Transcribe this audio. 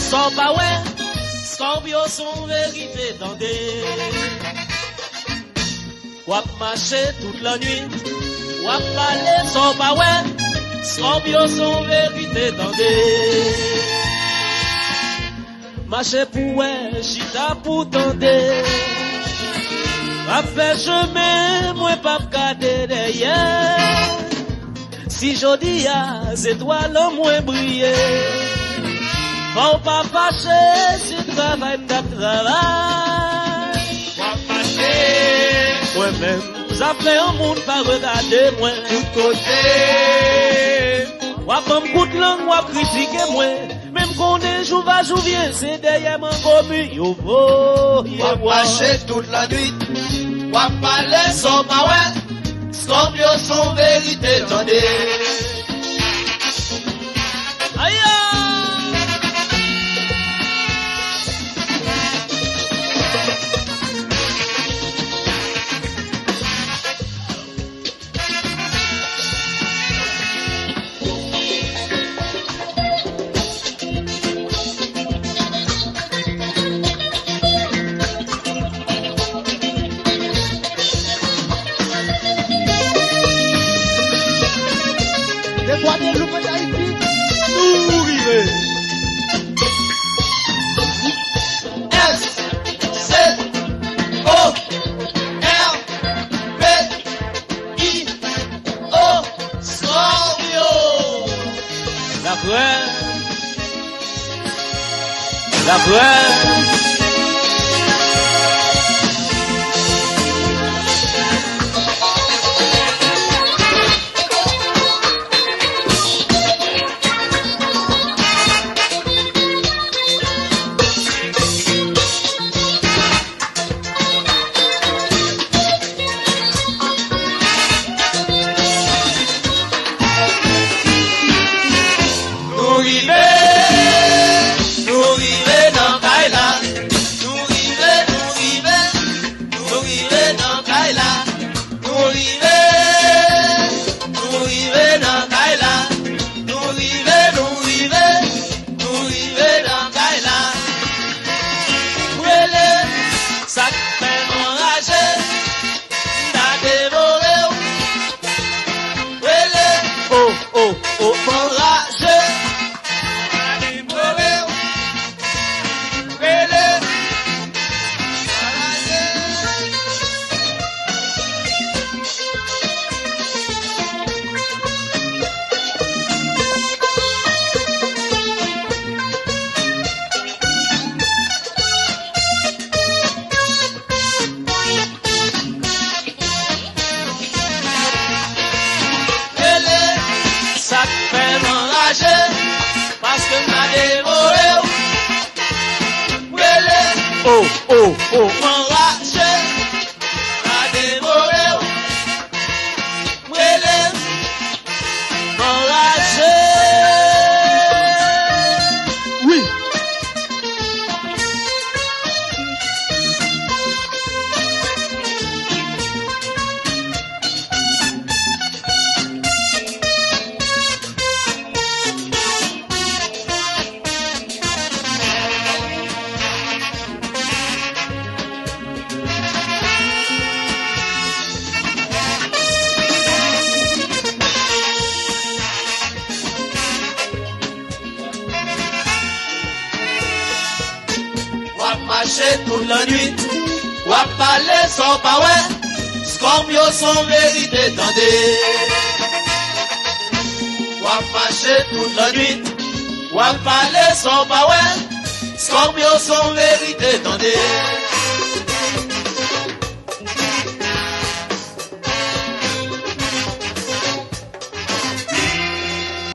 sans pas ouais, Scorpio son vérité tendez. Wap marcher toute la nuit, wap parler sans pas ouais, Scorpio son vérité tendez. Marcher pour ouais, chita pour tendez. Wap fait chemin, moi pas garder derrière. Si jodi a, c'est toi l'homme moins brillé. Faut pas fâcher, si travail m'da travail. Wap fâcher. Moi-même, ça fait un monde pas regarder moi. Tout côté. Wap m'coute langue, wap critiquer moi. Même qu'on est jour va jour vient, c'est derrière mon commu. Yo vo, Wap fâcher toute la nuit. Wap parler sans pas ouais. Scorpio son vérité tendez. Aïe! Nous river. S C O R P I O Scorpio. La vraie. La vraie. Oh, oh, oh. M'enrager, la dévorer. M'rélève, m'enrager. Oui. Marcher toute la nuit, wap parler sans pas ouais, Scorpio son vérité tendez. Wap marcher toute la nuit, wap parler sans pas ouais, Scorpio son vérité tendez.